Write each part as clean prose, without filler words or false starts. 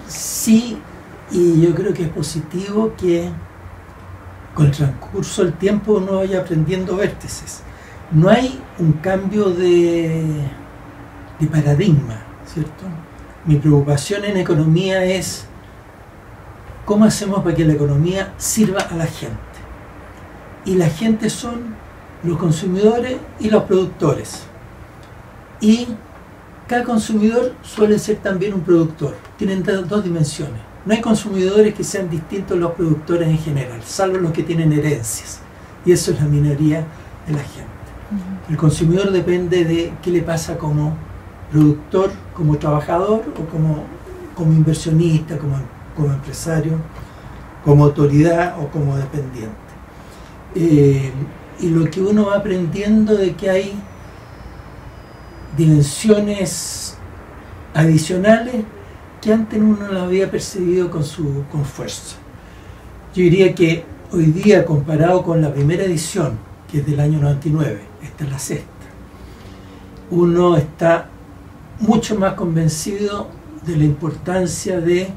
Sí, y yo creo que es positivo que con el transcurso del tiempo uno vaya aprendiendo vértices. No hay un cambio de paradigma, ¿cierto? Mi preocupación en economía es cómo hacemos para que la economía sirva a la gente. Y la gente son los consumidores y los productores. Y cada consumidor suele ser también un productor. Tienen dos dimensiones. No hay consumidores que sean distintos a los productores en general, salvo los que tienen herencias. Y eso es la minoría de la gente. El consumidor depende de qué le pasa como productor, como trabajador o como inversionista, como empresario, como autoridad o como dependiente. Y lo que uno va aprendiendo de que hay dimensiones adicionales que antes uno no había percibido con fuerza. Yo diría que hoy día, comparado con la primera edición, que es del año 99, esta es la sexta, uno está mucho más convencido de la importancia de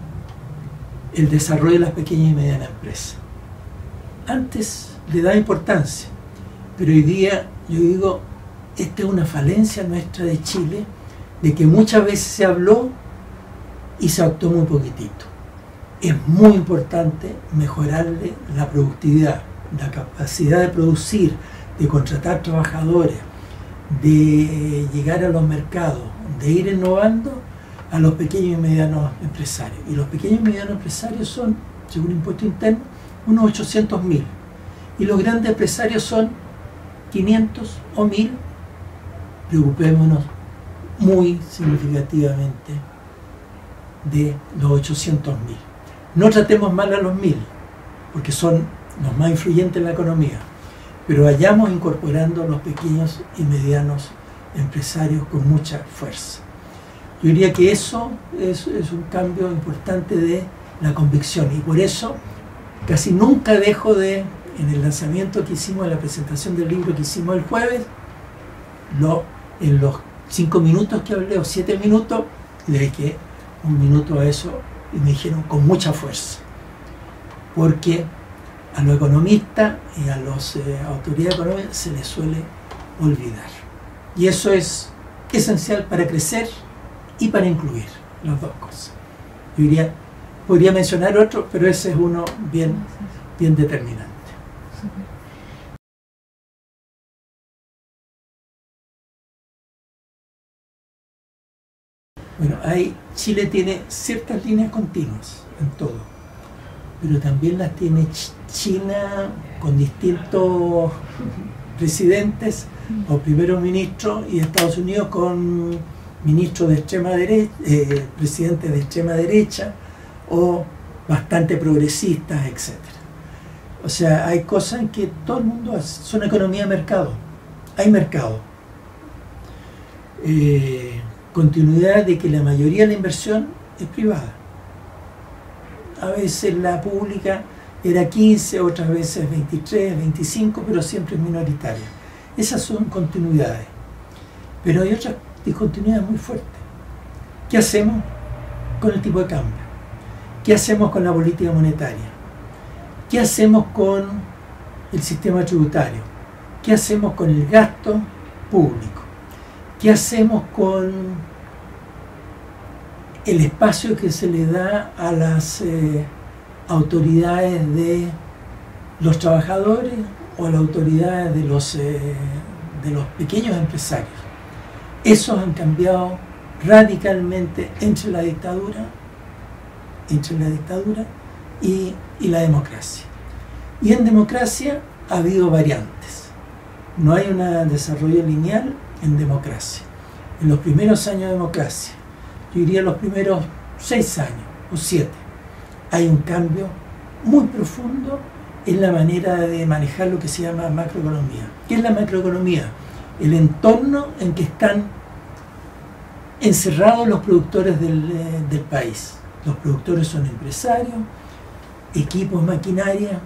el desarrollo de las pequeñas y medianas empresas. Antes le da importancia, pero hoy día yo digo, esta es una falencia nuestra de Chile, de que muchas veces se habló y se actuó muy poquitito. Es muy importante mejorarle la productividad, la capacidad de producir, de contratar trabajadores, de llegar a los mercados, de ir innovando a los pequeños y medianos empresarios. Y los pequeños y medianos empresarios son, según impuesto interno, unos 800.000. Y los grandes empresarios son 500 o 1000. Preocupémonos muy significativamente de los 800.000. No tratemos mal a los 1000, porque son los más influyentes en la economía, pero vayamos incorporando a los pequeños y medianos empresarios con mucha fuerza. Yo diría que eso es un cambio importante de la convicción, y por eso casi nunca dejo de, en el lanzamiento que hicimos, en la presentación del libro que hicimos el jueves, en los 5 minutos que hablé, o 7 minutos, le dediqué 1 minuto a eso y me dijeron con mucha fuerza, porque a los economistas y a las autoridades económicas se les suele olvidar, y eso es esencial para crecer y para incluir las dos cosas. Yo diría, podría mencionar otro, pero ese es uno bien determinante. Bueno, Chile tiene ciertas líneas continuas en todo, pero también las tiene China con distintos presidentes o primeros ministros, y Estados Unidos con ministros de extrema derecha, presidentes de extrema derecha o bastante progresistas, etc. O sea, hay cosas en que todo el mundo hace. Son economía de mercado. Hay mercado. Continuidad de que la mayoría de la inversión es privada. A veces la pública era 15, otras veces 23, 25, pero siempre es minoritaria. Esas son continuidades. Pero hay otras discontinuidades muy fuertes. ¿Qué hacemos con el tipo de cambio? ¿Qué hacemos con la política monetaria? ¿Qué hacemos con el sistema tributario? ¿Qué hacemos con el gasto público? ¿Qué hacemos con el espacio que se le da a las autoridades de los trabajadores o a las autoridades de los pequeños empresarios? Esos han cambiado radicalmente entre la dictadura y la democracia. Y en democracia ha habido variantes. No hay un desarrollo lineal en democracia. En los primeros años de democracia, yo diría los primeros 6 años o 7, hay un cambio muy profundo en la manera de manejar lo que se llama macroeconomía. ¿Qué es la macroeconomía? El entorno en que están encerrados los productores del país. Los productores son empresarios, equipos, maquinaria,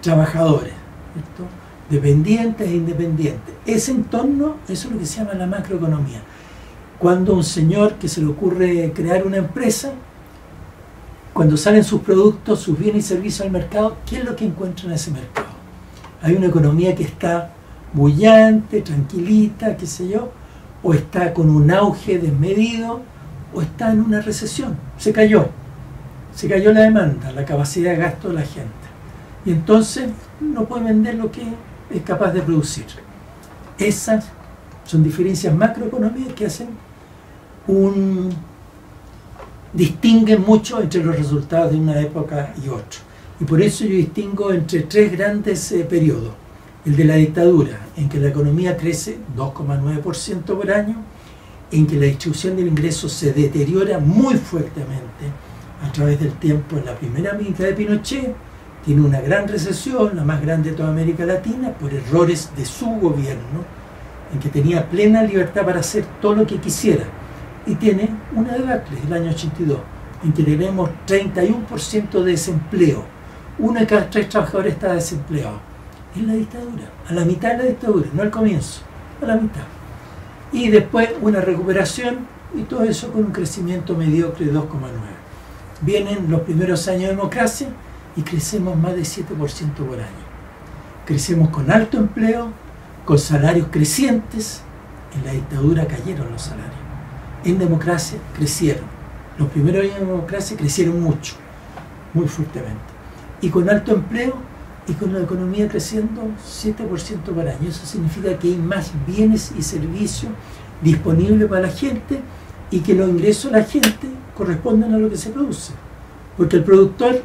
trabajadores, ¿cierto? Dependientes e independientes. Ese entorno, eso es lo que se llama la macroeconomía. Cuando un señor que se le ocurre crear una empresa, cuando salen sus productos, sus bienes y servicios al mercado, ¿qué es lo que encuentran en ese mercado? Hay una economía que está bullante, tranquilita, qué sé yo, o está con un auge desmedido, o está en una recesión. Se cayó la demanda, la capacidad de gasto de la gente. Y entonces no puede vender lo que es capaz de producir. Esas son diferencias macroeconómicas que hacen distinguen mucho entre los resultados de una época y otra. Y por eso yo distingo entre tres grandes periodos. El de la dictadura, en que la economía crece 2,9% por año, en que la distribución del ingreso se deteriora muy fuertemente a través del tiempo. En la primera mitad de Pinochet tiene una gran recesión, la más grande de toda América Latina, por errores de su gobierno, en que tenía plena libertad para hacer todo lo que quisiera. Y tiene una debacle, el año 82, en que tenemos 31% de desempleo. Uno de cada 3 trabajadores está desempleado. En la dictadura, a la mitad de la dictadura, no al comienzo, a la mitad. Y después una recuperación, y todo eso con un crecimiento mediocre de 2,9. Vienen los primeros años de democracia y crecemos más de 7% por año. Crecemos con alto empleo, con salarios crecientes. En la dictadura cayeron los salarios. En democracia crecieron. Los primeros años de democracia crecieron mucho, muy fuertemente. Y con alto empleo y con la economía creciendo 7% por año. Eso significa que hay más bienes y servicios disponibles para la gente y que los ingresos de la gente corresponden a lo que se produce. Porque el productor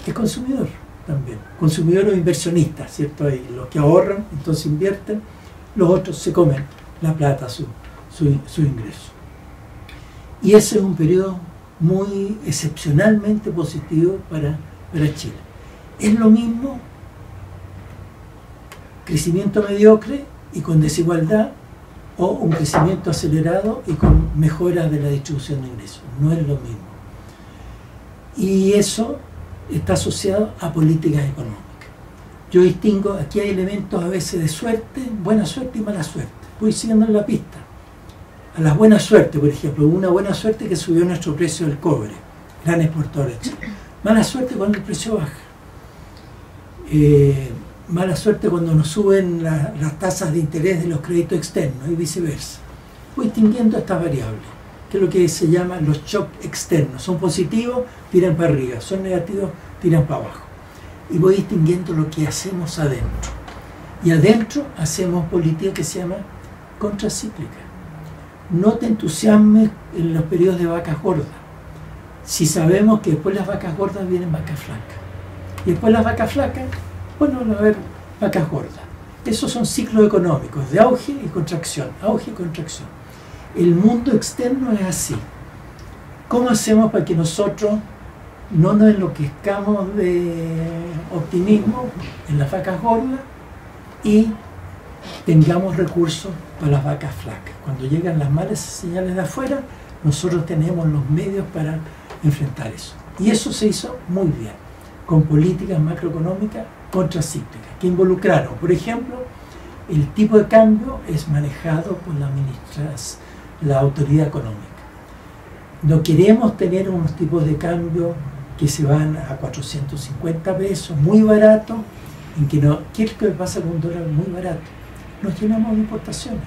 es consumidor también. Consumidor o inversionista, ¿cierto? Y los que ahorran, entonces invierten, los otros se comen la plata, su ingreso. Y ese es un periodo muy excepcionalmente positivo para Chile. Es lo mismo crecimiento mediocre y con desigualdad, o un crecimiento acelerado y con mejoras de la distribución de ingresos. No es lo mismo. Y eso está asociado a políticas económicas. Yo distingo, aquí hay elementos a veces de suerte, buena suerte y mala suerte. Voy siguiendo en la pista. A la buena suerte, por ejemplo, una buena suerte que subió nuestro precio del cobre, gran exportador de Chile. Mala suerte cuando el precio baja. Mala suerte cuando nos suben las tasas de interés de los créditos externos y viceversa. Voy distinguiendo estas variables, que es lo que se llama los shocks externos. Son positivos, tiran para arriba; son negativos, tiran para abajo. Y voy distinguiendo lo que hacemos adentro. Y adentro hacemos política que se llama contracíclica. No te entusiasmes en los periodos de vacas gordas, si sabemos que después de las vacas gordas vienen vacas flacas. Y después de las vacas flacas, bueno, van a haber vacas gordas. Esos son ciclos económicos, de auge y contracción, auge y contracción. El mundo externo es así. ¿Cómo hacemos para que nosotros no nos enloquezcamos de optimismo en las vacas gordas y tengamos recursos para las vacas flacas? Cuando llegan las malas señales de afuera, nosotros tenemos los medios para enfrentar eso. Y eso se hizo muy bien, con políticas macroeconómicas contracíclicas, que involucraron, por ejemplo, el tipo de cambio es manejado por la autoridad económica. No queremos tener unos tipos de cambio que se van a 450 pesos, muy barato, en que no. ¿Qué es lo que pasa con un dólar muy barato? Nos llenamos de importaciones.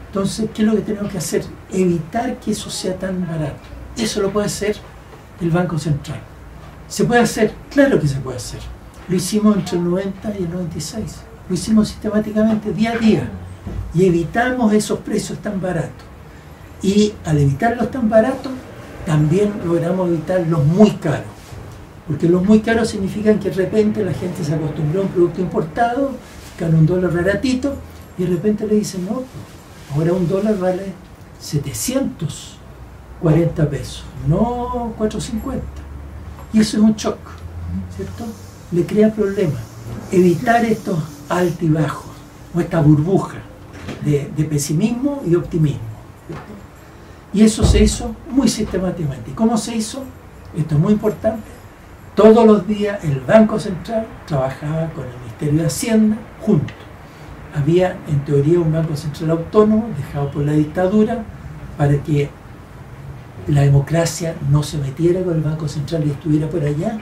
Entonces, ¿qué es lo que tenemos que hacer? Evitar que eso sea tan barato. Eso lo puede hacer el Banco Central. ¿Se puede hacer? Claro que se puede hacer. Lo hicimos entre el 90 y el 96. Lo hicimos sistemáticamente, día a día. Y evitamos esos precios tan baratos. Y al evitarlos tan baratos, también logramos evitar los muy caros. Porque los muy caros significan que de repente la gente se acostumbró a un producto importado, gana un dólar baratito, y de repente le dicen, no, ahora un dólar vale 740 pesos, no 450. Y eso es un shock, ¿cierto? Le crea problemas. Evitar estos altibajos, o esta burbuja de pesimismo y optimismo, ¿cierto? Y eso se hizo muy sistemáticamente. ¿Y cómo se hizo? Esto es muy importante. Todos los días el Banco Central trabajaba con el Ministerio de Hacienda juntos. Había, en teoría, un Banco Central autónomo dejado por la dictadura para que la democracia no se metiera con el Banco Central y estuviera por allá,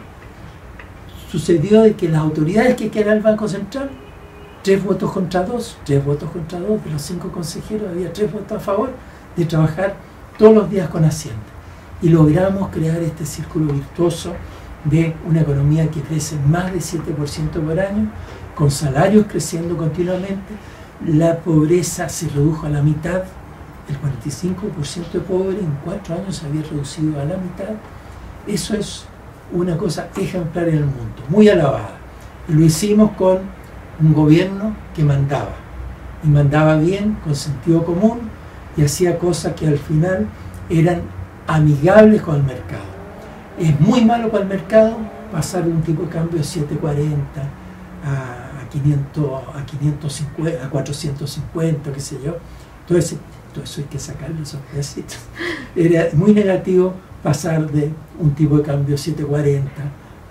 sucedió de que las autoridades que quedaran el Banco Central, 3 votos contra 2, 3 votos contra 2 de los 5 consejeros, había 3 votos a favor de trabajar todos los días con Hacienda. Y logramos crear este círculo virtuoso de una economía que crece más de 7% por año, con salarios creciendo continuamente, la pobreza se redujo a la mitad, el 45% de pobres en 4 años se había reducido a la mitad. Eso es una cosa ejemplar en el mundo, muy alabada. Y lo hicimos con un gobierno que mandaba, y mandaba bien, con sentido común, y hacía cosas que al final eran amigables con el mercado. Es muy malo para el mercado pasar de un tipo de cambio de 7.40 a 550, a 450, qué sé yo. Todo eso hay que sacarlo, esos pedacitos. Era muy negativo pasar de un tipo de cambio 7.40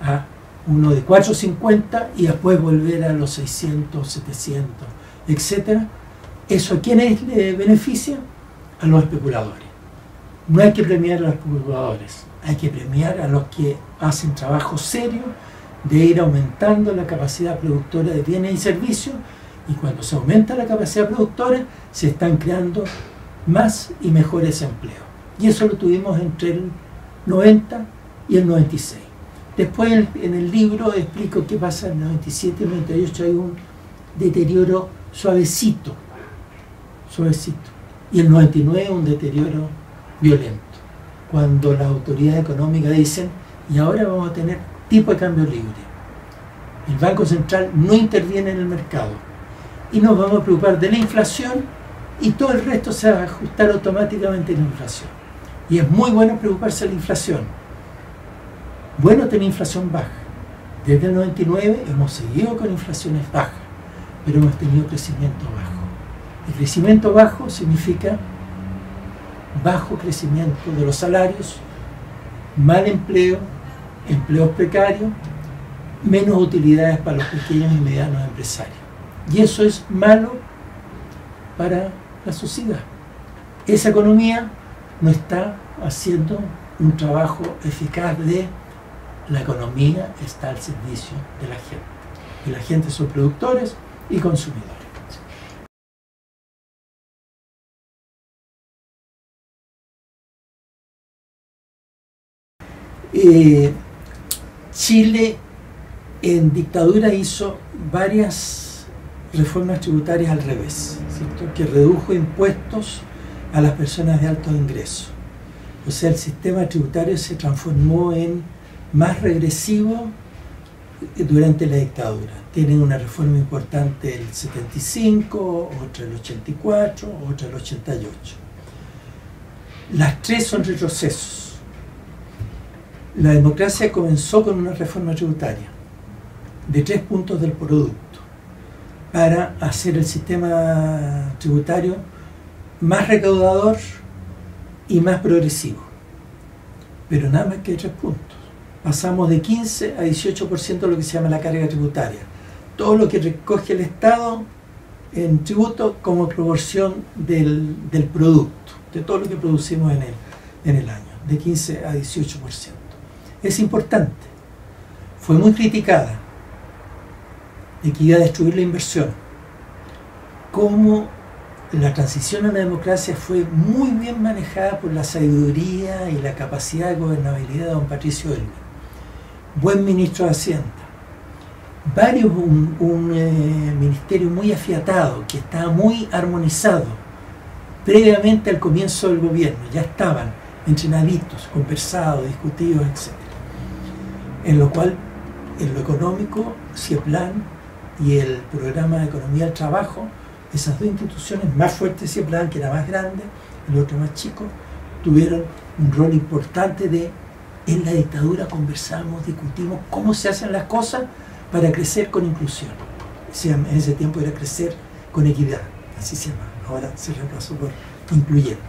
a uno de 4.50 y después volver a los 600, 700, etc. ¿Eso a quiénes le beneficia? A los especuladores. No hay que premiar a los especuladores, hay que premiar a los que hacen trabajo serio de ir aumentando la capacidad productora de bienes y servicios, y cuando se aumenta la capacidad productora se están creando más y mejores empleos. Y eso lo tuvimos entre el 90 y el 96. Después en el libro explico qué pasa en el 97 y el 98, hay un deterioro suavecito, y el 99 un deterioro violento, cuando las autoridades económicas dicen, y ahora vamos a tener tipo de cambio libre. El Banco Central no interviene en el mercado y nos vamos a preocupar de la inflación y todo el resto se va a ajustar automáticamente a la inflación. Y es muy bueno preocuparse de la inflación. Bueno tener inflación baja. Desde el 99 hemos seguido con inflaciones bajas, pero hemos tenido crecimiento bajo. El crecimiento bajo significa bajo crecimiento de los salarios, mal empleo, empleos precarios, menos utilidades para los pequeños y medianos empresarios. Y eso es malo para la sociedad. Esa economía no está haciendo un trabajo eficaz de la economía, está al servicio de la gente. Y la gente son productores y consumidores. Chile en dictadura hizo varias reformas tributarias al revés, ¿cierto? Que redujo impuestos a las personas de altos ingresos. O sea, el sistema tributario se transformó en más regresivo durante la dictadura. Tienen una reforma importante del 75, otra del 84, otra del 88. Las tres son retrocesos. La democracia comenzó con una reforma tributaria de 3 puntos del producto para hacer el sistema tributario más recaudador y más progresivo. Pero nada más que 3 puntos. Pasamos de 15 a 18% de lo que se llama la carga tributaria. Todo lo que recoge el Estado en tributo como proporción del producto, de todo lo que producimos en el año, de 15 a 18%. Es importante. Fue muy criticada de que iba a destruir la inversión. Cómo la transición a la democracia fue muy bien manejada por la sabiduría y la capacidad de gobernabilidad de don Patricio Elwin. Buen ministro de Hacienda. Un ministerio muy afiatado, que estaba muy armonizado. Previamente al comienzo del gobierno, ya estaban entrenaditos, conversados, discutidos, etc. En lo cual, en lo económico, CIEPLAN y el Programa de Economía del Trabajo, esas dos instituciones, más fuertes CIEPLAN, que era más grande, el otro más chico, tuvieron un rol importante de, en la dictadura conversamos, discutimos cómo se hacen las cosas para crecer con inclusión. En ese tiempo era crecer con equidad, así se llama, ahora se reemplazó por incluyente.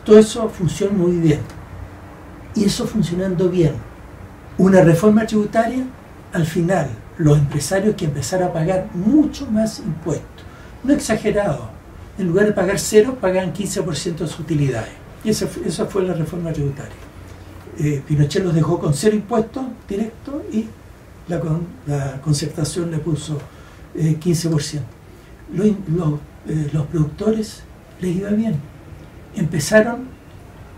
Todo eso funciona muy bien. Y eso funcionando bien, una reforma tributaria, al final, los empresarios que empezaron a pagar mucho más impuestos, no exagerado, en lugar de pagar cero, pagaban 15% de sus utilidades. Y esa fue la reforma tributaria. Pinochet los dejó con cero impuestos directos y la concertación le puso 15%. Los productores les iba bien.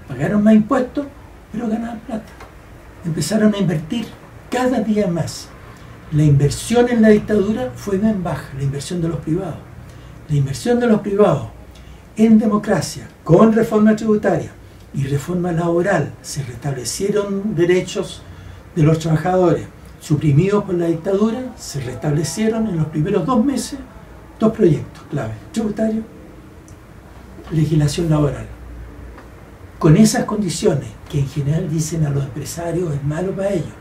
Pagaron más impuestos, pero ganaban plata. Empezaron a invertir cada día más. La inversión en la dictadura fue bien baja, la inversión de los privados. La inversión de los privados en democracia, con reforma tributaria y reforma laboral, se restablecieron derechos de los trabajadores suprimidos por la dictadura, se restablecieron en los primeros 2 meses 2 proyectos clave: tributario, legislación laboral. Con esas condiciones, que en general dicen a los empresarios es malo para ellos,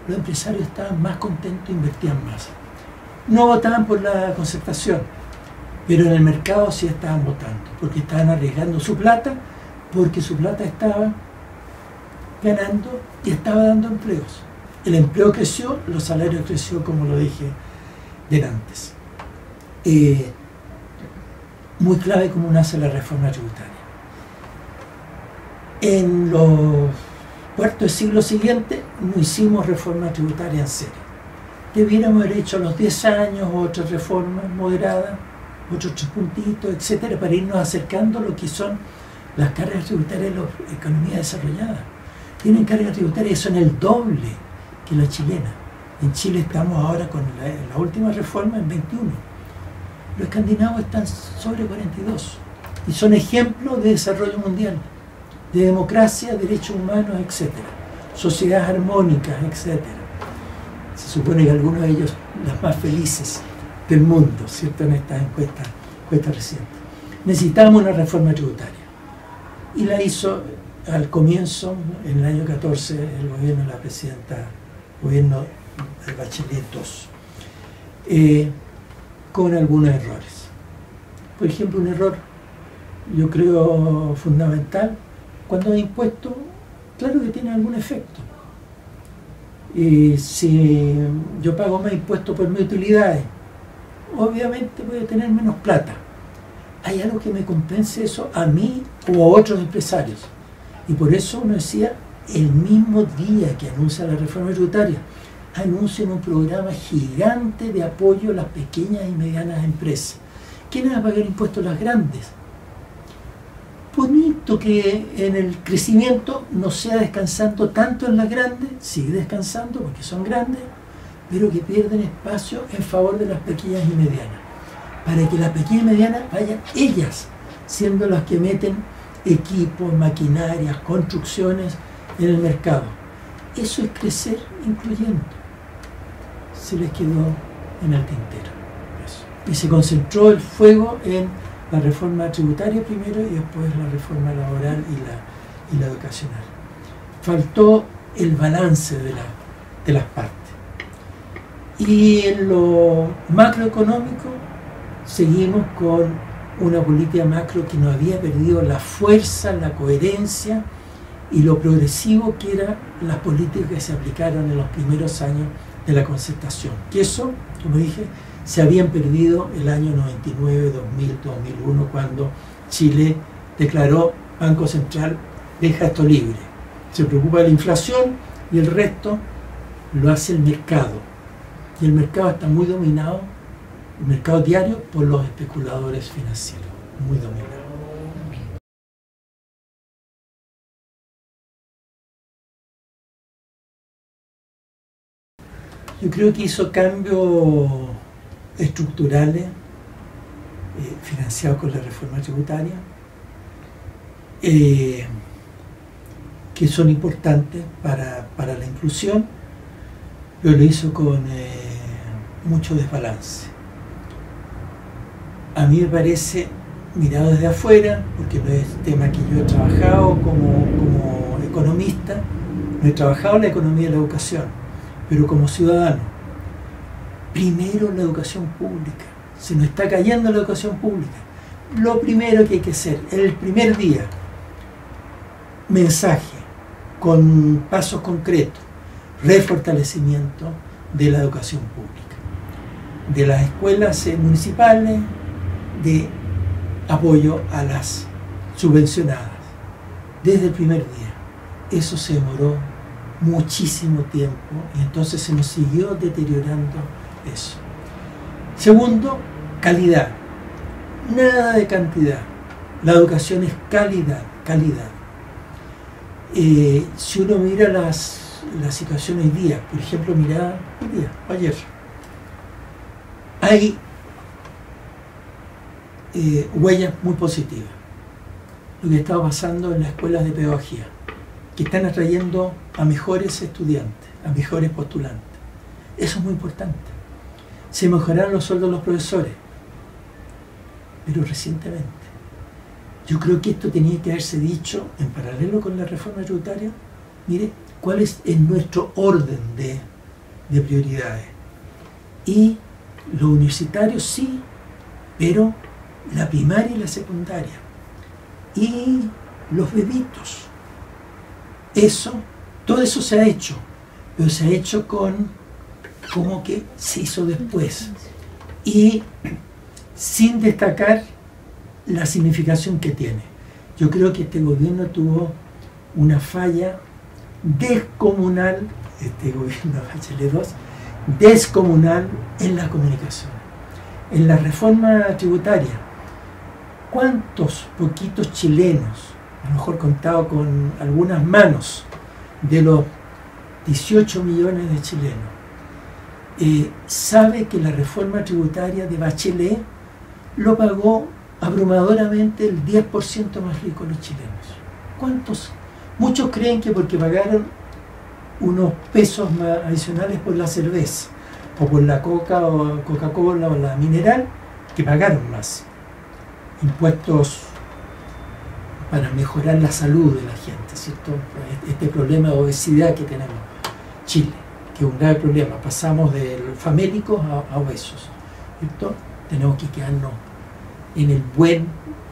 los empresarios estaban más contentos e invertían más. No votaban por la concertación, pero en el mercado sí estaban votando, porque estaban arriesgando su plata, porque su plata estaba ganando y estaba dando empleos. El empleo creció, los salarios creció, como lo dije antes. Muy clave cómo nace la reforma tributaria. En los cuartos de siglo siguiente no hicimos reforma tributaria en serio. Debiéramos haber hecho a los 10 años otra reforma moderada, otros 3 puntitos, etcétera, para irnos acercando a lo que son las cargas tributarias de las economías desarrolladas. Tienen cargas tributarias que son el doble que la chilena. En Chile estamos ahora con la última reforma en 21. Los escandinavos están sobre 42 y son ejemplos de desarrollo mundial, de democracia, derechos humanos, etcétera, sociedades armónicas, etcétera. Se supone que algunos de ellos, las más felices del mundo, ¿cierto?, en estas encuestas recientes. Necesitábamos una reforma tributaria y la hizo al comienzo, en el año 14, el gobierno de la presidenta, gobierno de Bachelet II, con algunos errores. Por ejemplo, un error, yo creo, fundamental: cuando hay impuestos, claro que tiene algún efecto. Si yo pago más impuestos por mis utilidades, obviamente voy a tener menos plata. ¿Hay algo que me compense eso a mí o a otros empresarios? Y por eso uno decía, el mismo día que anuncia la reforma tributaria, anuncian un programa gigante de apoyo a las pequeñas y medianas empresas. ¿Quiénes van a pagar impuestos? Las grandes. Bonito que en el crecimiento no sea descansando tanto en las grandes, sigue descansando porque son grandes, pero que pierden espacio en favor de las pequeñas y medianas, para que las pequeñas y medianas vayan ellas siendo las que meten equipos, maquinarias, construcciones en el mercado. Eso es crecer incluyendo. Se les quedó en el tintero eso. Y se concentró el fuego en la reforma tributaria primero y después la reforma laboral y la educacional. Faltó el balance de las partes. Y en lo macroeconómico seguimos con una política macro que no había perdido la fuerza, la coherencia y lo progresivo que eran las políticas que se aplicaron en los primeros años de la concertación. Que eso, como dije, se habían perdido el año 99, 2000, 2001, cuando Chile declaró: Banco Central, deja esto libre. Se preocupa de la inflación y el resto lo hace el mercado. Y el mercado está muy dominado, el mercado diario, por los especuladores financieros, muy dominado. Yo creo que hizo cambios estructurales financiados con la reforma tributaria, que son importantes para la inclusión, pero lo hizo con mucho desbalance. A mí me parece, mirado desde afuera, porque no es tema que yo he trabajado como economista, no he trabajado en la economía de la educación, pero como ciudadano, primero la educación pública. Se nos está cayendo la educación pública. Lo primero que hay que hacer, el primer día, mensaje con pasos concretos, refortalecimiento de la educación pública, de las escuelas municipales, de apoyo a las subvencionadas. Desde el primer día. Eso se demoró muchísimo tiempo y entonces se nos siguió deteriorando eso. Segundo, calidad. Nada de cantidad. La educación es calidad, calidad. Si uno mira la situación hoy día, por ejemplo, mira hoy día, ayer, hay huellas muy positivas. Lo que está pasando en las escuelas de pedagogía, que están atrayendo a mejores estudiantes, a mejores postulantes. Eso es muy importante. Se mejoraron los sueldos de los profesores, pero recientemente. Yo creo que esto tenía que haberse dicho en paralelo con la reforma tributaria. Mire, cuál es nuestro orden de prioridades. Y los universitarios sí, pero la primaria y la secundaria. Y los bebitos. Todo eso se ha hecho, pero se ha hecho como que se hizo después. Y sin destacar la significación que tiene. Yo creo que este gobierno tuvo una falla descomunal, este gobierno Bachelet II, descomunal en la comunicación. En la reforma tributaria, ¿cuántos poquitos chilenos, a lo mejor contado con algunas manos, de los 18 millones de chilenos, sabe que la reforma tributaria de Bachelet lo pagó abrumadoramente el 10% más rico de los chilenos? ¿Cuántos? Muchos creen que porque pagaron unos pesos más adicionales por la cerveza, o por la coca o Coca-Cola o la mineral, que pagaron más impuestos para mejorar la salud de la gente, ¿cierto? Este problema de obesidad que tenemos en Chile, que es un grave problema. Pasamos de famélicos a obesos, ¿cierto? Tenemos que quedarnos en el buen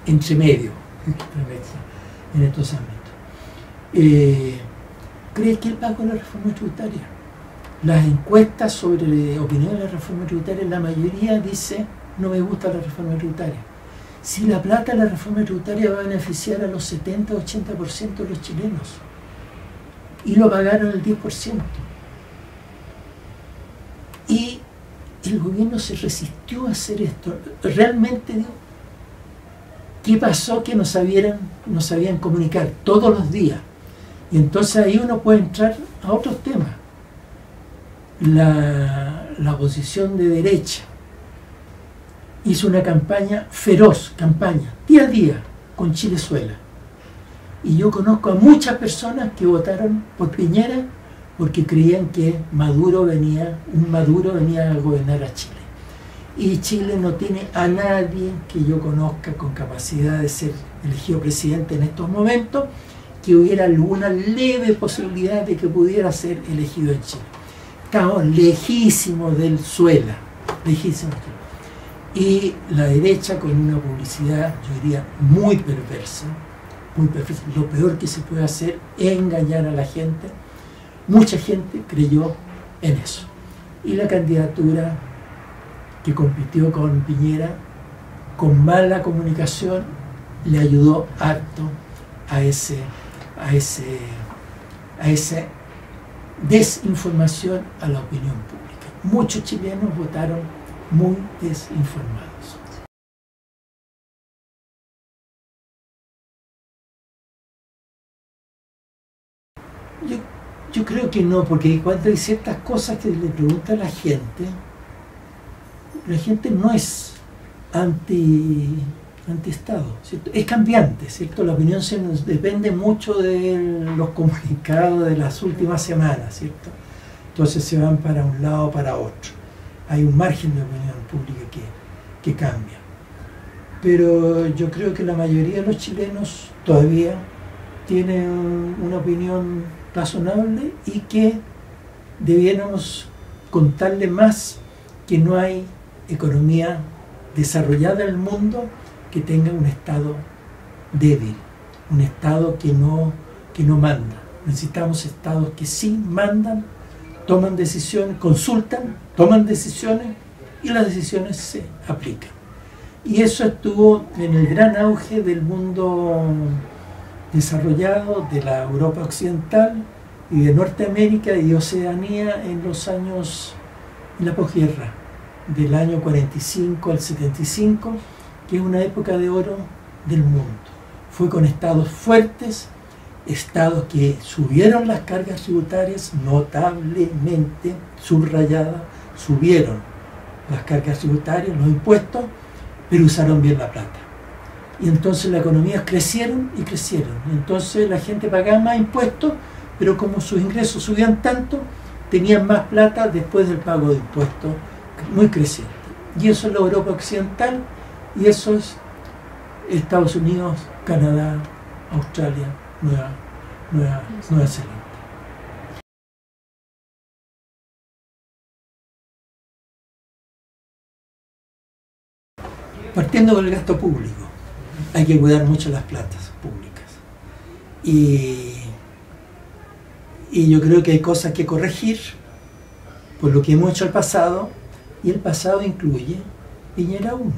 entremedio en estos ámbitos. ¿Crees que él pagó la reforma tributaria? Las encuestas sobre opinión de la reforma tributaria, la mayoría dice no me gusta la reforma tributaria. Si la plata de la reforma tributaria va a beneficiar a los 70-80% de los chilenos, y lo pagaron el 10%. Y el gobierno se resistió a hacer esto. Realmente, ¿qué pasó? Que no sabían comunicar todos los días. Y entonces ahí uno puede entrar a otros temas. La oposición de derecha hizo una campaña feroz, día a día, con Chilezuela. Y yo conozco a muchas personas que votaron por Piñera porque creían que un Maduro venía a gobernar a Chile. Y Chile no tiene a nadie que yo conozca con capacidad de ser elegido presidente en estos momentos, que hubiera alguna leve posibilidad de que pudiera ser elegido en Chile. Estamos lejísimos del Zuela, lejísimos. Y la derecha con una publicidad, yo diría, muy perversa, muy perversa. Lo peor que se puede hacer es engañar a la gente. Mucha gente creyó en eso. Y la candidatura que compitió con Piñera, con mala comunicación, le ayudó harto a esa desinformación a la opinión pública. Muchos chilenos votaron muy desinformados. Yo creo que no, porque cuando hay ciertas cosas que le pregunta a la gente no es anti-Estado, ¿cierto? Es cambiante, ¿cierto? La opinión depende mucho de los comunicados de las últimas semanas, ¿cierto? Entonces se van para un lado o para otro. Hay un margen de opinión pública que cambia. Pero yo creo que la mayoría de los chilenos todavía tienen una opinión razonable y que debiéramos contarle más que no hay economía desarrollada en el mundo que tenga un Estado débil, un Estado que no manda. Necesitamos Estados que sí mandan, toman decisiones, consultan, toman decisiones y las decisiones se aplican. Y eso estuvo en el gran auge del mundo desarrollado, de la Europa occidental y de Norteamérica y Oceanía en los años, en la posguerra, del año 45 al 75, que es una época de oro del mundo. Fue con estados fuertes, estados que subieron las cargas tributarias notablemente, subrayadas, subieron las cargas tributarias, los impuestos, pero usaron bien la plata. Y entonces las economías crecieron y crecieron. Y entonces la gente pagaba más impuestos, pero como sus ingresos subían tanto, tenían más plata después del pago de impuestos, muy creciente. Y eso es la Europa occidental, y eso es Estados Unidos, Canadá, Australia, Nueva Zelanda. Partiendo con el gasto público, hay que cuidar mucho las platas públicas. Y yo creo que hay cosas que corregir por lo que hemos hecho el pasado, y el pasado incluye Piñera 1.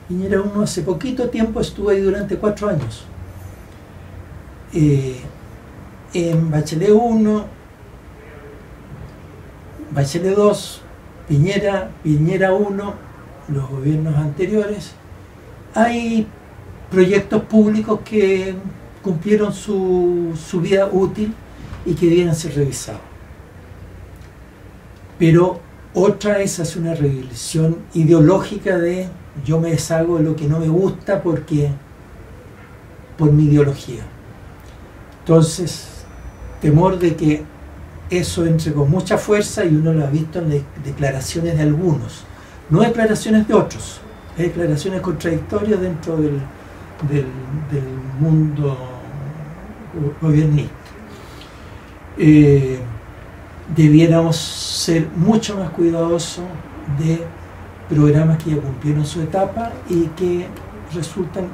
Piñera 1 hace poquito tiempo estuvo ahí durante 4 años. En Bachelet 1, Bachelet 2, Piñera 1, los gobiernos anteriores, hay proyectos públicos que cumplieron su vida útil y que debieran ser revisados. Pero otra es hacer una revisión ideológica de yo me deshago de lo que no me gusta por mi ideología. Entonces, temor de que eso entre con mucha fuerza, y uno lo ha visto en las declaraciones de algunos, no declaraciones de otros, hay declaraciones contradictorias dentro del mundo gobiernista. Debiéramos ser mucho más cuidadosos de programas que ya cumplieron su etapa y que resultan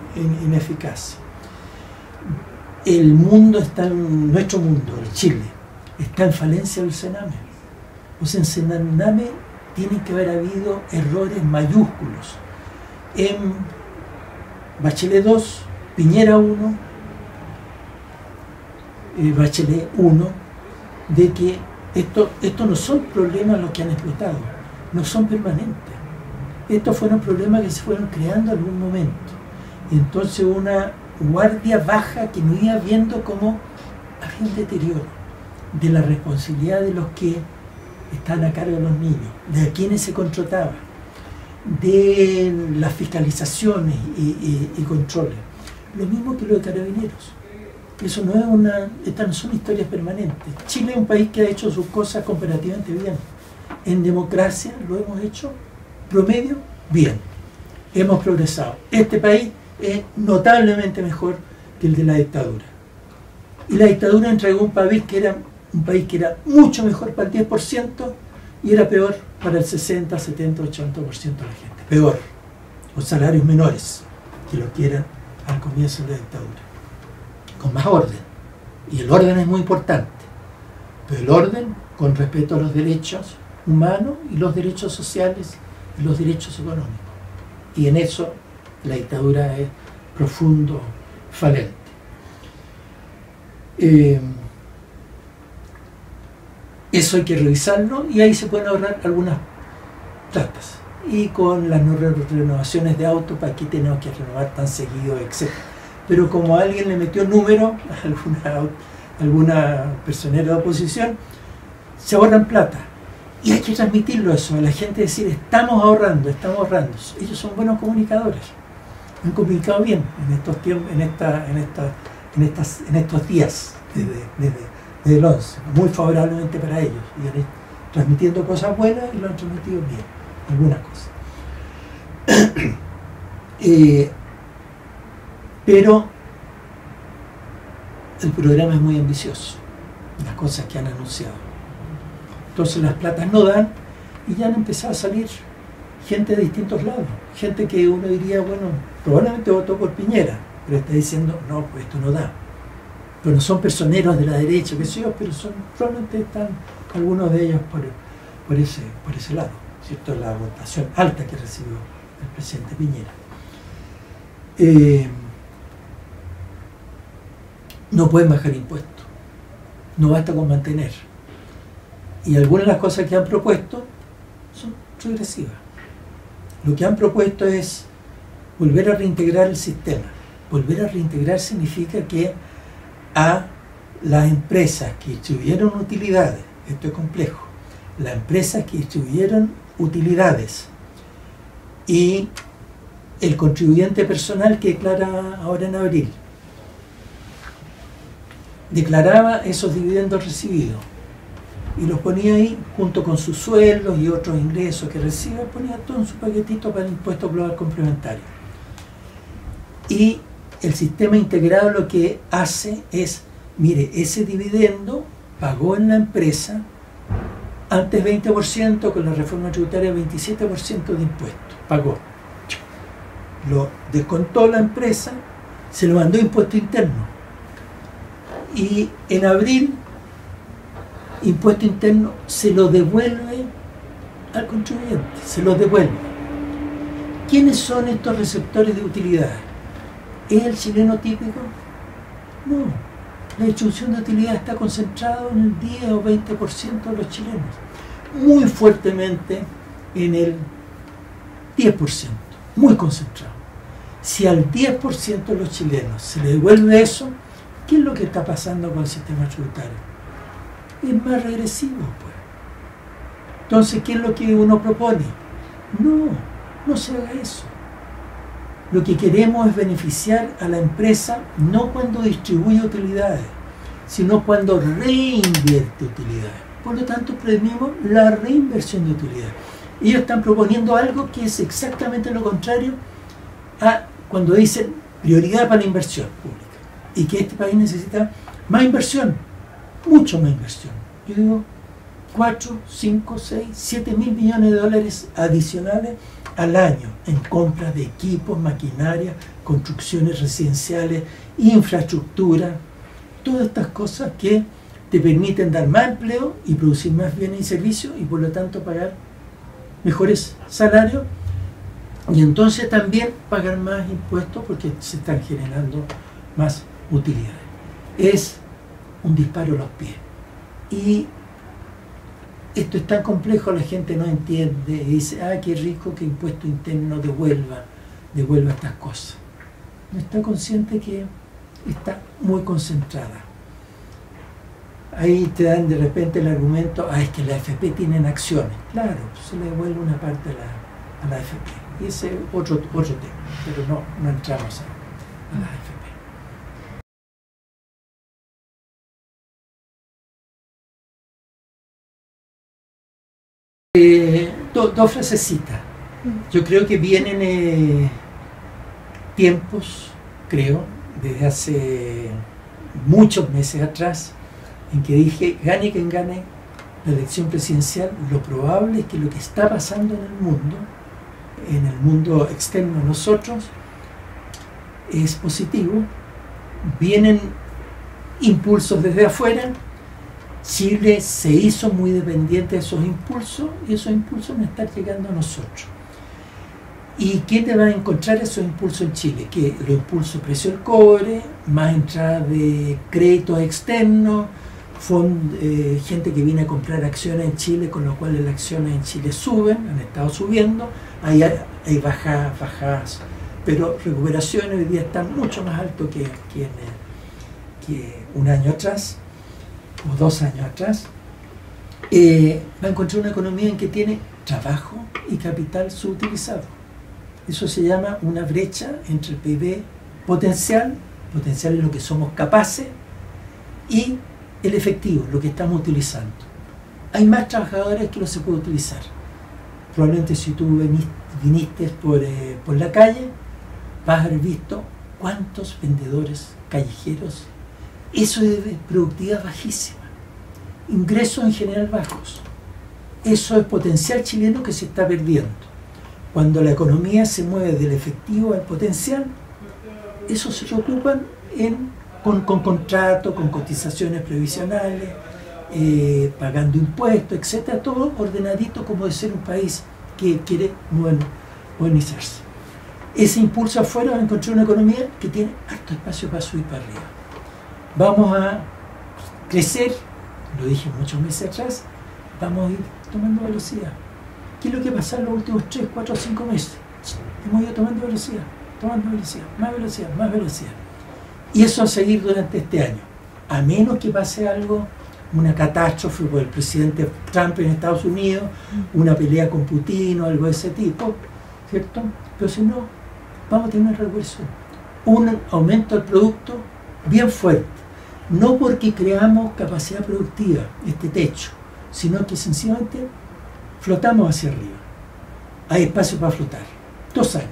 ineficaces. El mundo está en nuestro mundo, el Chile, está en falencia del Sename. O sea, en Sename tiene que haber habido errores mayúsculos. En Bachelet 2, Piñera 1, Bachelet 1, de que esto no son problemas los que han explotado, no son permanentes. Estos fueron problemas que se fueron creando en algún momento. Y entonces una guardia baja que no iba viendo cómo había un deterioro de la responsabilidad de los que están a cargo de los niños, de a quienes se contrataba, de las fiscalizaciones y controles. Lo mismo que lo de Carabineros. Eso no es estas no son historias permanentes. Chile es un país que ha hecho sus cosas comparativamente bien. En democracia lo hemos hecho, promedio, bien. Hemos progresado. Este país es notablemente mejor que el de la dictadura. Y la dictadura entregó un país que era mucho mejor para el 10% y era peor para el 60, 70, 80% de la gente. Peor. Los salarios menores que lo que eran al comienzo de la dictadura. Con más orden. Y el orden es muy importante. Pero el orden con respeto a los derechos humanos y los derechos sociales y los derechos económicos. Y en eso la dictadura es profundo, falente. Eso hay que revisarlo y ahí se pueden ahorrar algunas platas. Y con las renovaciones de autos, ¿para qué tenemos que renovar tan seguido, etcétera? Pero como alguien le metió número a alguna personera de oposición, se ahorran plata. Y hay que transmitirlo eso a la gente, decir, estamos ahorrando. Ellos son buenos comunicadores. Han comunicado bien en estos tiempos, en estos días desde el 11, muy favorablemente para ellos, y transmitiendo cosas buenas y lo han transmitido bien, algunas cosas. Pero el programa es muy ambicioso, las cosas que han anunciado. Entonces las platas no dan y ya han empezado a salir gente de distintos lados, gente que uno diría, bueno, probablemente votó por Piñera, pero está diciendo, no, pues esto no da. Pero no son personeros de la derecha, qué sé yo, pero probablemente están algunos de ellos por ese lado, ¿cierto? La votación alta que recibió el presidente Piñera. no pueden bajar impuestos, no basta con mantener. Y algunas de las cosas que han propuesto son regresivas. Lo que han propuesto es volver a reintegrar el sistema. Volver a reintegrar significa que a las empresas que distribuyeron utilidades, esto es complejo, las empresas que distribuyeron utilidades y el contribuyente personal que declara ahora en abril, declaraba esos dividendos recibidos y los ponía ahí junto con sus sueldos y otros ingresos que recibe, ponía todo en su paquetito para el impuesto global complementario. Y el sistema integrado lo que hace es, mire, ese dividendo pagó en la empresa antes 20%, con la reforma tributaria 27% de impuestos, pagó. Lo descontó la empresa, se lo mandó a impuesto interno. Y en abril, impuesto interno se lo devuelve al contribuyente, se lo devuelve. ¿Quiénes son estos receptores de utilidad? ¿Es el chileno típico? No. La distribución de utilidad está concentrada en el 10 o 20% de los chilenos. Muy fuertemente en el 10%, muy concentrado. Si al 10% de los chilenos se le devuelve eso, ¿qué es lo que está pasando con el sistema tributario? Es más regresivo, pues. Entonces, ¿qué es lo que uno propone? No se haga eso. Lo que queremos es beneficiar a la empresa no cuando distribuye utilidades, sino cuando reinvierte utilidades. Por lo tanto, premiamos la reinversión de utilidades. Ellos están proponiendo algo que es exactamente lo contrario a cuando dicen prioridad para la inversión pública y que este país necesita más inversión, mucho más inversión. Yo digo 4, 5, 6, 7 mil millones de dólares adicionales al año en compras de equipos, maquinaria, construcciones residenciales, infraestructura, todas estas cosas que te permiten dar más empleo y producir más bienes y servicios y por lo tanto pagar mejores salarios y entonces también pagar más impuestos porque se están generando más utilidades. Es un disparo a los pies. Y esto es tan complejo, la gente no entiende y dice, qué rico que impuesto interno devuelva estas cosas. No está consciente que está muy concentrada. Ahí te dan de repente el argumento, es que la AFP tienen acciones. Claro, se le devuelve una parte a la AFP. Y ese es otro tema, pero no entramos a la AFP. Dos frasecitas. Yo creo que vienen tiempos, desde hace muchos meses atrás, en que dije, gane quien gane la elección presidencial, lo probable es que lo que está pasando en el mundo externo a nosotros, es positivo. Vienen impulsos desde afuera. Chile se hizo muy dependiente de esos impulsos y esos impulsos no están llegando a nosotros. ¿Y qué te va a encontrar esos impulsos en Chile? Que los impulsos precio del cobre, más entrada de créditos externos, gente que viene a comprar acciones en Chile, con lo cual las acciones en Chile suben, han estado subiendo, hay bajadas, pero recuperaciones hoy día están mucho más altas que un año atrás, o 2 años atrás. Va a encontrar una economía en que tiene trabajo y capital subutilizado. Eso se llama una brecha entre el PIB potencial es lo que somos capaces, y el efectivo, lo que estamos utilizando. Hay más trabajadores que no se puede utilizar. Probablemente si tú viniste por la calle, vas a haber visto cuántos vendedores callejeros. Eso es de productividad bajísima, ingresos en general bajos. Eso es potencial chileno que se está perdiendo. Cuando la economía se mueve del efectivo al potencial, eso se ocupan con contratos, con cotizaciones previsionales, pagando impuestos, etcétera, todo ordenadito como de ser un país que quiere modernizarse. ese impulso afuera va a encontrar una economía que tiene harto espacio para subir para arriba. Vamos a crecer, lo dije muchos meses atrás, vamos a ir tomando velocidad. ¿Qué es lo que pasa en los últimos 3, 4, 5 meses? Hemos ido tomando velocidad, más velocidad, más velocidad. Y eso va a seguir durante este año, a menos que pase algo, una catástrofe por el presidente Trump en Estados Unidos, una pelea con Putin o algo de ese tipo, ¿cierto? Pero si no, vamos a tener una revolución, un aumento del producto bien fuerte, no porque creamos capacidad productiva, este techo, sino que sencillamente flotamos hacia arriba. Hay espacio para flotar. 2 años.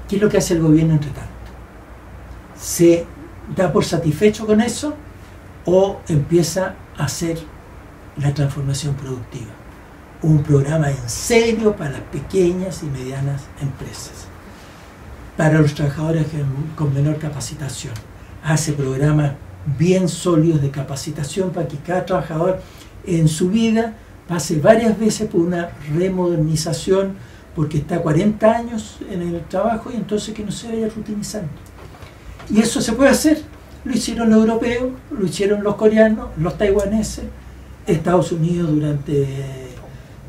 ¿Qué es lo que hace el gobierno entre tanto? ¿Se da por satisfecho con eso o empieza a hacer la transformación productiva? Un programa en serio para las pequeñas y medianas empresas, para los trabajadores con menor capacitación. Hace programas bien sólidos de capacitación para que cada trabajador en su vida pase varias veces por una remodernización, porque está 40 años en el trabajo y entonces que no se vaya rutinizando. Y eso se puede hacer. Lo hicieron los europeos, lo hicieron los coreanos, los taiwaneses, Estados Unidos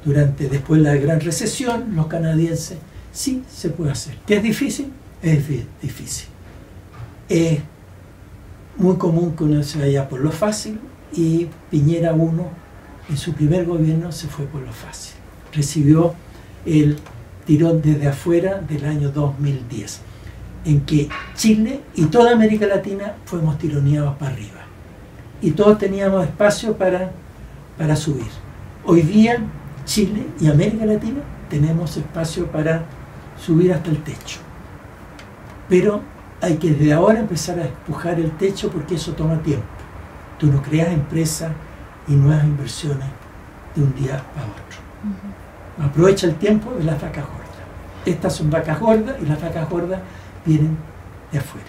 después de la gran recesión, los canadienses. Sí, se puede hacer. ¿Qué es difícil? Es difícil. Es muy común que uno se vaya por lo fácil, y Piñera 1 en su primer gobierno se fue por lo fácil. Recibió el tirón desde afuera del año 2010, en que Chile y toda América Latina fuimos tironeados para arriba. Y todos teníamos espacio para subir. Hoy día Chile y América Latina tenemos espacio para subir hasta el techo. Pero hay que desde ahora empezar a empujar el techo, porque eso toma tiempo. Tú no creas empresas y nuevas inversiones de un día para otro. Aprovecha el tiempo de las vacas gordas. Estas son vacas gordas y las vacas gordas vienen de afuera.